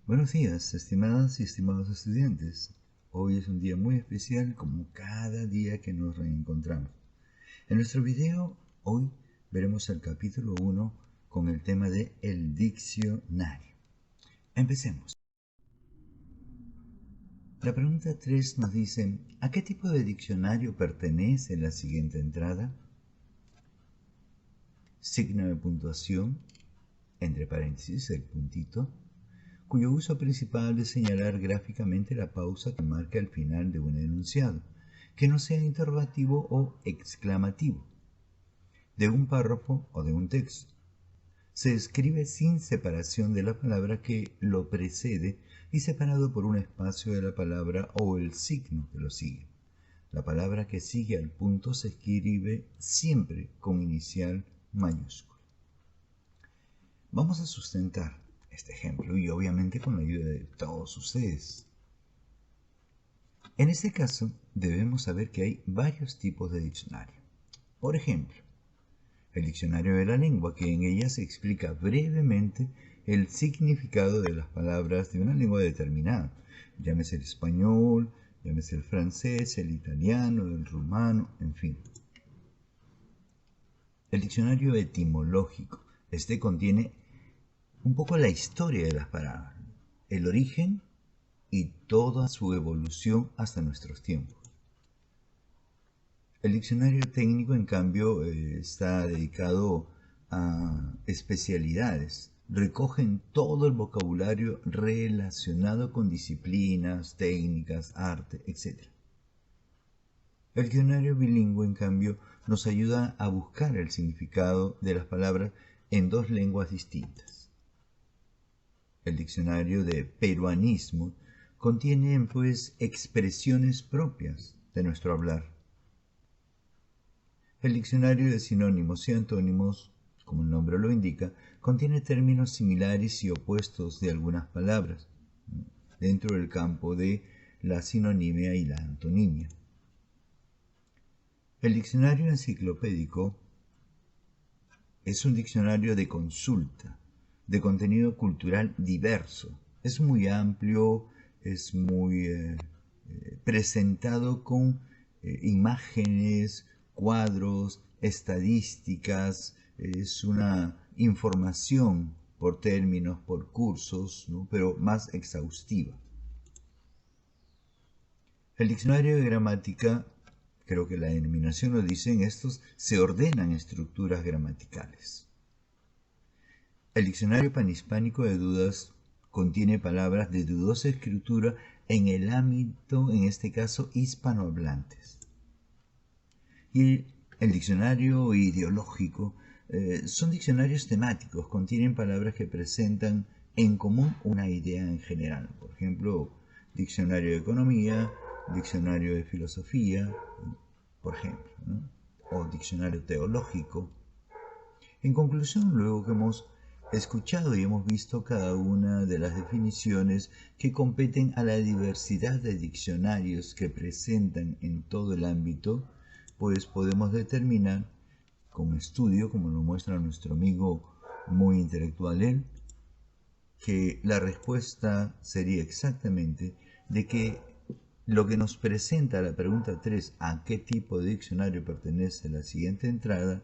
Buenos días, estimadas y estimados estudiantes. Hoy es un día muy especial como cada día que nos reencontramos. En nuestro video hoy veremos el capítulo 1 con el tema de el diccionario. Empecemos. La pregunta 3 nos dice, ¿a qué tipo de diccionario pertenece la siguiente entrada? Signo de puntuación, entre paréntesis el puntito, cuyo uso principal es señalar gráficamente la pausa que marca el final de un enunciado, que no sea interrogativo o exclamativo, de un párrafo o de un texto. Se escribe sin separación de la palabra que lo precede y separado por un espacio de la palabra o el signo que lo sigue. La palabra que sigue al punto se escribe siempre con inicial mayúscula. Vamos a sustentar este ejemplo y obviamente con la ayuda de todos ustedes. En este caso debemos saber que hay varios tipos de diccionario. Por ejemplo, el diccionario de la lengua, que en ella se explica brevemente el significado de las palabras de una lengua determinada, llámese el español, llámese el francés, el italiano, el rumano, en fin. El diccionario etimológico, este contiene un poco la historia de las palabras, el origen y toda su evolución hasta nuestros tiempos. El diccionario técnico, en cambio, está dedicado a especialidades. Recogen todo el vocabulario relacionado con disciplinas, técnicas, arte, etc. El diccionario bilingüe, en cambio, nos ayuda a buscar el significado de las palabras en dos lenguas distintas. El diccionario de peruanismo contiene, pues, expresiones propias de nuestro hablar. El diccionario de sinónimos y antónimos, como el nombre lo indica, contiene términos similares y opuestos de algunas palabras, dentro del campo de la sinonimia y la antonimia. El diccionario enciclopédico es un diccionario de consulta, de contenido cultural diverso. Es muy amplio, es muy presentado con imágenes, cuadros, estadísticas, es una información por términos, por cursos, ¿no? Pero más exhaustiva. El diccionario de gramática, creo que la denominación lo dice, en estos se ordenan estructuras gramaticales. El diccionario panhispánico de dudas contiene palabras de dudosa escritura en el ámbito, en este caso, hispanohablantes. Y el diccionario ideológico son diccionarios temáticos, contienen palabras que presentan en común una idea en general. Por ejemplo, diccionario de economía, diccionario de filosofía, por ejemplo, ¿no? O diccionario teológico. En conclusión, luego que hemos escuchado y hemos visto cada una de las definiciones que competen a la diversidad de diccionarios que presentan en todo el ámbito, pues podemos determinar con estudio, como lo muestra nuestro amigo muy intelectual él, que la respuesta sería exactamente de que lo que nos presenta la pregunta 3, ¿a qué tipo de diccionario pertenece la siguiente entrada?,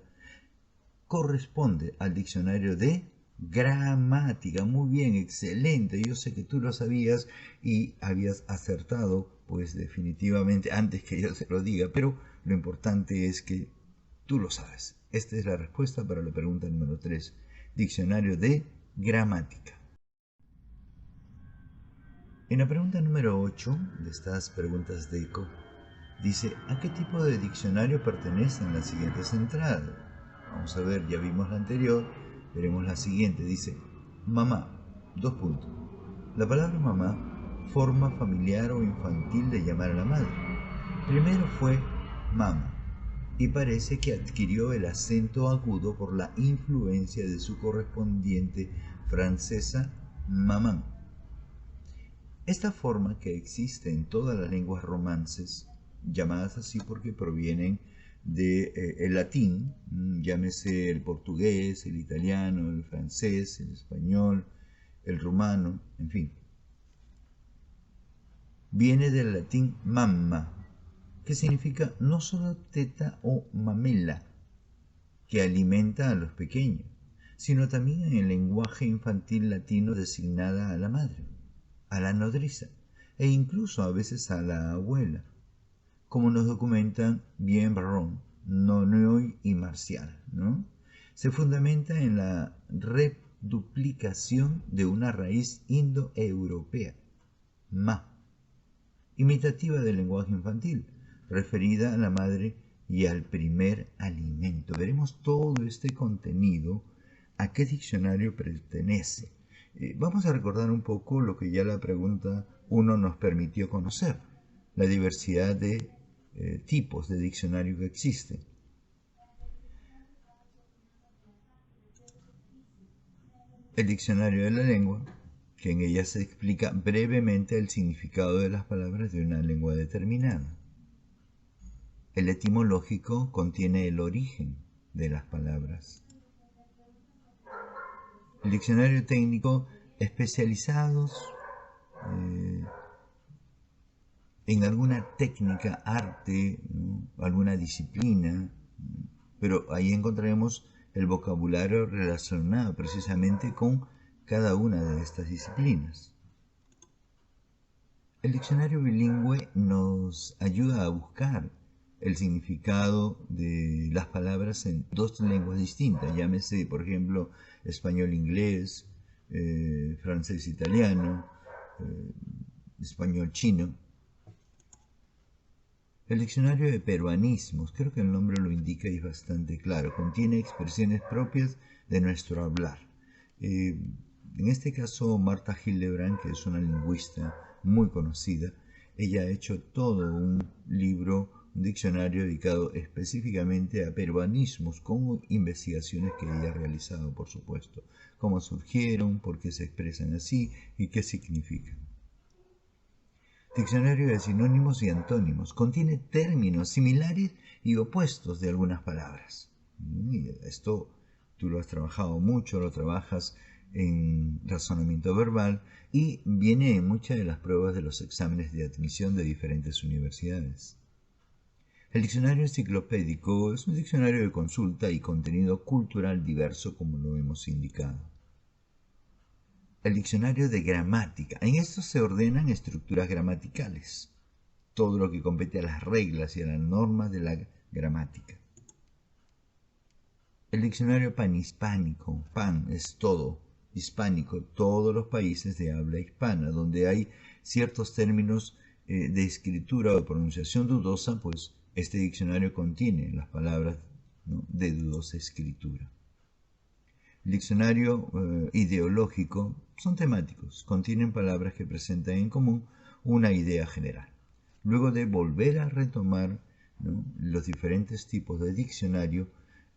corresponde al diccionario de gramática. Muy bien, excelente. Yo sé que tú lo sabías y habías acertado, pues definitivamente, antes que yo te lo diga, pero lo importante es que tú lo sabes. Esta es la respuesta para la pregunta número 3, diccionario de gramática. En la pregunta número 8 de estas preguntas de ECO, dice, ¿a qué tipo de diccionario pertenecen las siguientes entradas? Vamos a ver, ya vimos la anterior, veremos la siguiente. Dice, mamá, dos puntos. La palabra mamá, forma familiar o infantil de llamar a la madre. Primero fue mama y parece que adquirió el acento agudo por la influencia de su correspondiente francesa maman. Esta forma, que existe en todas las lenguas romances, llamadas así porque provienen del latín, llámese el portugués, el italiano, el francés, el español, el rumano, en fin. viene del latín mamma, que significa no solo teta o mamela, que alimenta a los pequeños, sino también en el lenguaje infantil latino designada a la madre, a la nodriza e incluso a veces a la abuela, como nos documentan bien Barrón, Nonoy y Marcial, ¿no? Se fundamenta en la reduplicación de una raíz indoeuropea, ma, imitativa del lenguaje infantil, referida a la madre y al primer alimento. Veremos todo este contenido, a qué diccionario pertenece. Vamos a recordar un poco lo que ya la pregunta 1 nos permitió conocer, la diversidad de tipos de diccionario que existen. El diccionario de la lengua, que en ella se explica brevemente el significado de las palabras de una lengua determinada. El etimológico contiene el origen de las palabras. El diccionario técnico, especializados en alguna técnica, arte, ¿no? Alguna disciplina, pero ahí encontraremos el vocabulario relacionado precisamente con cada una de estas disciplinas. El diccionario bilingüe nos ayuda a buscar el significado de las palabras en dos lenguas distintas, llámese, por ejemplo, español-inglés, francés-italiano, español-chino. El diccionario de peruanismos, creo que el nombre lo indica y es bastante claro, contiene expresiones propias de nuestro hablar. En este caso, Marta Hildebrand, que es una lingüista muy conocida, ella ha hecho todo un libro, un diccionario dedicado específicamente a peruanismos, con investigaciones que ella ha realizado, por supuesto, cómo surgieron, por qué se expresan así y qué significan. Diccionario de sinónimos y antónimos. Contiene términos similares y opuestos de algunas palabras. Y esto tú lo has trabajado mucho, lo trabajas en razonamiento verbal y viene en muchas de las pruebas de los exámenes de admisión de diferentes universidades. El diccionario enciclopédico es un diccionario de consulta y contenido cultural diverso, como lo hemos indicado. El diccionario de gramática. En esto se ordenan estructuras gramaticales, todo lo que compete a las reglas y a las normas de la gramática. El diccionario panhispánico. Pan es todo, hispánico, todos los países de habla hispana, donde hay ciertos términos de escritura o pronunciación dudosa, pues este diccionario contiene las palabras, ¿no?, de dudosa escritura. El diccionario ideológico son temáticos, contienen palabras que presentan en común una idea general. Luego de volver a retomar, ¿no?, los diferentes tipos de diccionario,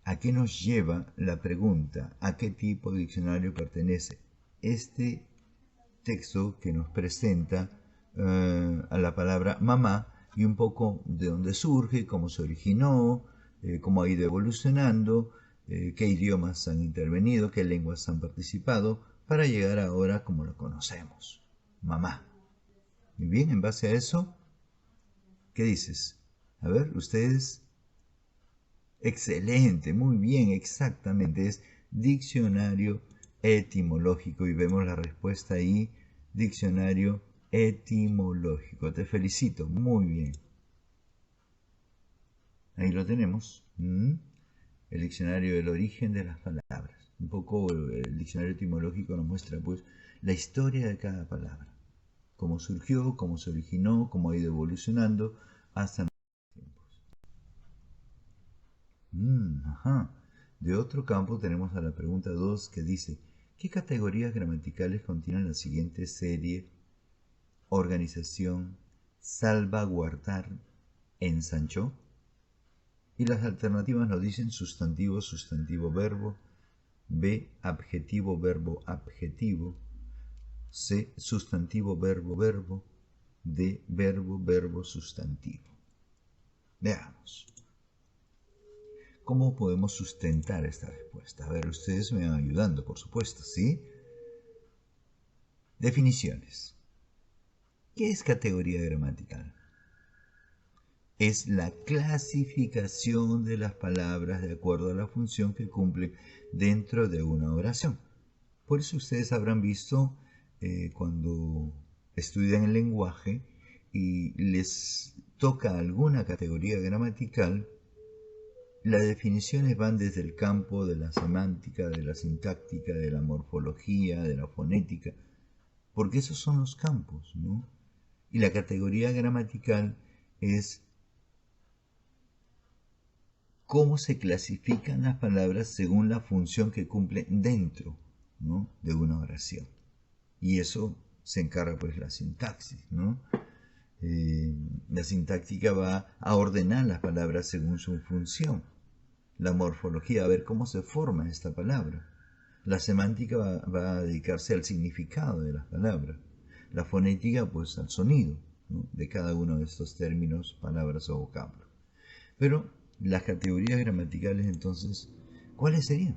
¿a qué nos lleva la pregunta? ¿A qué tipo de diccionario pertenece este texto que nos presenta a la palabra mamá y un poco de dónde surge, cómo se originó, cómo ha ido evolucionando, qué idiomas han intervenido, qué lenguas han participado, para llegar ahora como lo conocemos, mamá? Muy bien, en base a eso, ¿qué dices? A ver, ustedes. Excelente, muy bien, exactamente, es diccionario etimológico y vemos la respuesta ahí, diccionario etimológico. Te felicito, muy bien. Ahí lo tenemos. El diccionario del origen de las palabras. Un poco el diccionario etimológico nos muestra pues la historia de cada palabra. Cómo surgió, cómo se originó, cómo ha ido evolucionando hasta ajá. De otro campo tenemos a la pregunta 2 que dice, ¿qué categorías gramaticales contienen la siguiente serie? Organización, salvaguardar, ensanchó. Y las alternativas nos dicen sustantivo, sustantivo, verbo. B, adjetivo, verbo, adjetivo. C, sustantivo, verbo, verbo. D, verbo, verbo, sustantivo. Veamos. ¿Cómo podemos sustentar esta respuesta? A ver, ustedes me van ayudando, por supuesto, ¿sí? Definiciones. ¿Qué es categoría gramatical? Es la clasificación de las palabras de acuerdo a la función que cumplen dentro de una oración. Por eso ustedes habrán visto cuando estudian el lenguaje y les toca alguna categoría gramatical, las definiciones van desde el campo de la semántica, de la sintáctica, de la morfología, de la fonética, porque esos son los campos, ¿no? Y la categoría gramatical es cómo se clasifican las palabras según la función que cumplen dentro, ¿no?, de una oración. Y eso se encarga pues la sintaxis, ¿no? La sintáctica va a ordenar las palabras según su función. La morfología, a ver cómo se forma esta palabra. La semántica va a dedicarse al significado de las palabras. La fonética, pues al sonido, ¿no?, de cada uno de estos términos, palabras o vocablos. Pero las categorías gramaticales, entonces, ¿cuáles serían?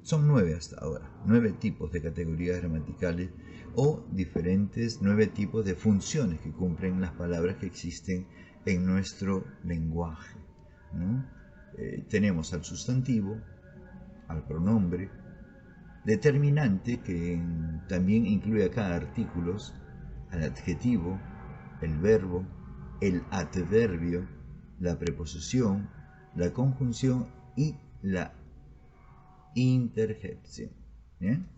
Son 9 hasta ahora, 9 tipos de categorías gramaticales o diferentes 9 tipos de funciones que cumplen las palabras que existen en nuestro lenguaje, ¿no? Tenemos al sustantivo, al pronombre, determinante, que también incluye acá artículos, al adjetivo, el verbo, el adverbio, la preposición, la conjunción y la interjección. ¿Bien?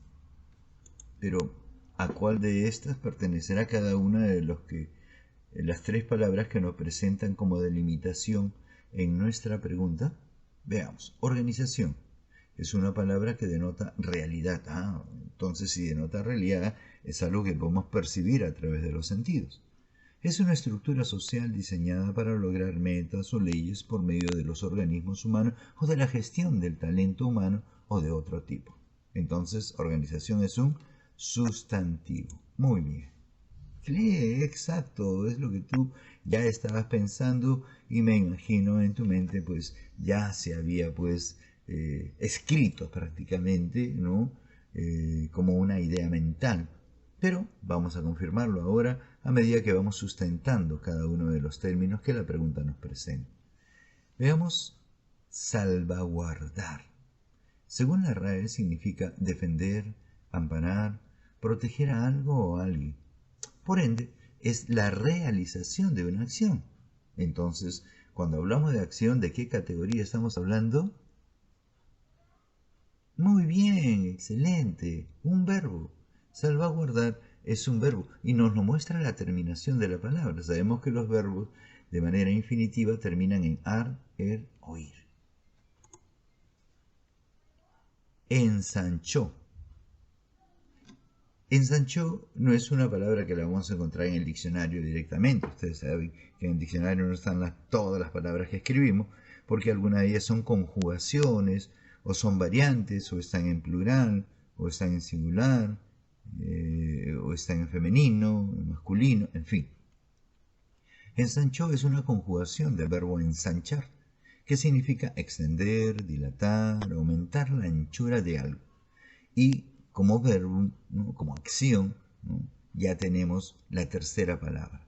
Pero, ¿a cuál de estas pertenecerá cada una de las 3 palabras que nos presentan como delimitación en nuestra pregunta? Veamos. Organización. Es una palabra que denota realidad. Entonces, si denota realidad, es algo que podemos percibir a través de los sentidos. Es una estructura social diseñada para lograr metas o leyes por medio de los organismos humanos o de la gestión del talento humano o de otro tipo. Entonces, organización es un sustantivo. Muy bien. Sí, exacto, es lo que tú ya estabas pensando y me imagino en tu mente pues ya se había pues escrito prácticamente, ¿no? Como una idea mental. Pero vamos a confirmarlo ahora a medida que vamos sustentando cada uno de los términos que la pregunta nos presenta. Veamos salvaguardar. Según la RAE significa defender, amparar, proteger a algo o a alguien. Por ende, es la realización de una acción. Entonces, cuando hablamos de acción, ¿de qué categoría estamos hablando? Muy bien, excelente. Un verbo. Salvaguardar es un verbo y nos lo muestra la terminación de la palabra. Sabemos que los verbos de manera infinitiva terminan en ar, er o ir. Ensanchó. Ensanchó no es una palabra que la vamos a encontrar en el diccionario directamente. Ustedes saben que en el diccionario no están todas las palabras que escribimos, porque algunas de ellas son conjugaciones, o son variantes, o están en plural, o están en singular, o están en femenino, en masculino, en fin. Ensanchó es una conjugación del verbo ensanchar, que significa extender, dilatar, aumentar la anchura de algo. Y como verbo, ¿no?, como acción, ¿no?, ya tenemos la tercera palabra.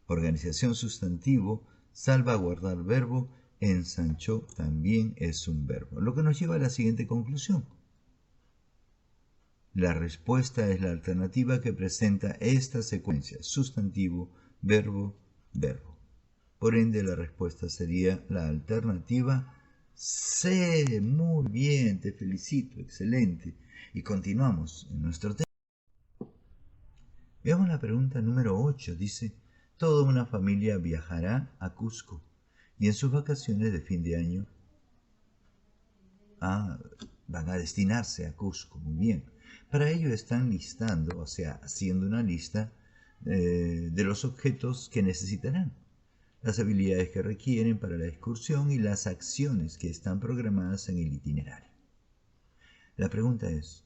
Organización sustantivo, salvaguardar verbo, ensanchó también es un verbo. Lo que nos lleva a la siguiente conclusión. La respuesta es la alternativa que presenta esta secuencia: sustantivo, verbo, verbo. Por ende, la respuesta sería la alternativa C. Muy bien, te felicito, excelente. Y continuamos en nuestro tema. Veamos la pregunta número 8. Dice, toda una familia viajará a Cusco y en sus vacaciones de fin de año van a destinarse a Cusco. Muy bien. Para ello están listando, o sea, haciendo una lista de los objetos que necesitarán, las habilidades que requieren para la excursión y las acciones que están programadas en el itinerario. La pregunta es,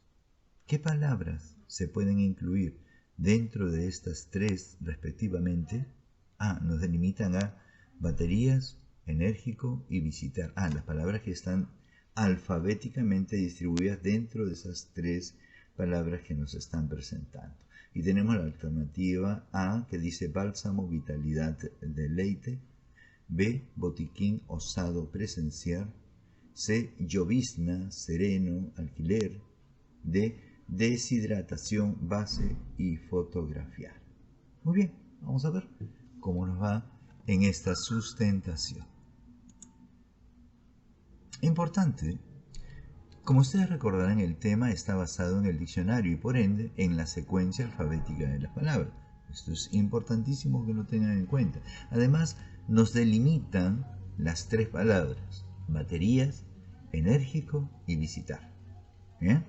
¿qué palabras se pueden incluir dentro de estas 3 respectivamente? Nos delimitan a baterías, enérgico y visitar. Las palabras que están alfabéticamente distribuidas dentro de esas 3 palabras que nos están presentando. Y tenemos la alternativa A, que dice bálsamo, vitalidad, deleite. B, botiquín, osado, presenciar. C, llovizna, sereno, alquiler. D, deshidratación, base y fotografiar. Muy bien, vamos a ver cómo nos va en esta sustentación. Importante, como ustedes recordarán, el tema está basado en el diccionario y por ende en la secuencia alfabética de las palabras. Esto es importantísimo que lo tengan en cuenta. Además, nos delimitan las tres palabras: baterías, enérgico y visitar. ¿Bien?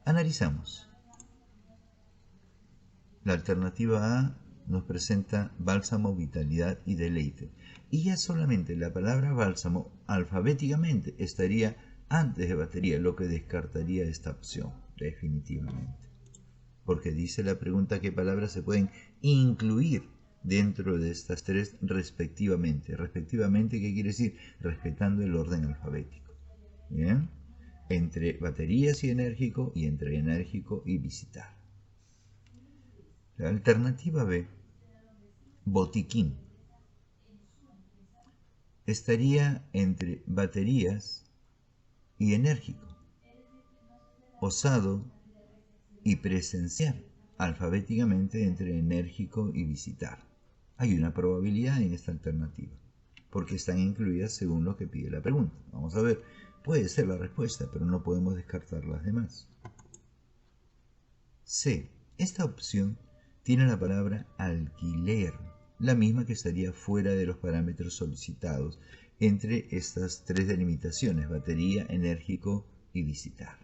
Analizamos. La alternativa A nos presenta bálsamo, vitalidad y deleite. Y ya solamente la palabra bálsamo alfabéticamente estaría antes de batería, lo que descartaría esta opción, definitivamente. Porque dice la pregunta qué palabras se pueden incluir dentro de estas tres respectivamente. Respectivamente, ¿qué quiere decir? Respetando el orden alfabético. ¿Bien? Entre baterías y enérgico, y entre enérgico y visitar. La alternativa B, botiquín, estaría entre baterías y enérgico, osado y presenciar, alfabéticamente entre enérgico y visitar. Hay una probabilidad en esta alternativa, porque están incluidas según lo que pide la pregunta. Vamos a ver, puede ser la respuesta, pero no podemos descartar las demás. C, esta opción tiene la palabra alquiler, la misma que estaría fuera de los parámetros solicitados entre estas tres delimitaciones: batería, enérgico y visitar.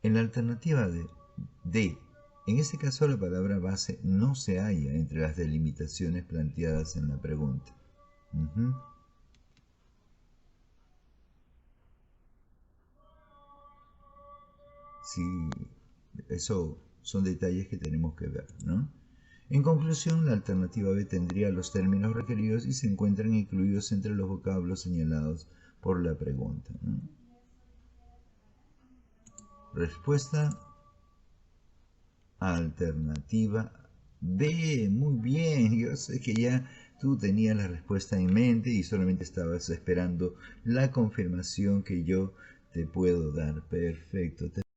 En la alternativa de D, en este caso la palabra base no se halla entre las delimitaciones planteadas en la pregunta. Sí, eso son detalles que tenemos que ver, ¿no? En conclusión, la alternativa B tendría los términos requeridos y se encuentran incluidos entre los vocablos señalados por la pregunta, ¿no? Respuesta alternativa B. Muy bien, yo sé que ya tú tenías la respuesta en mente y solamente estabas esperando la confirmación que yo te puedo dar. Perfecto.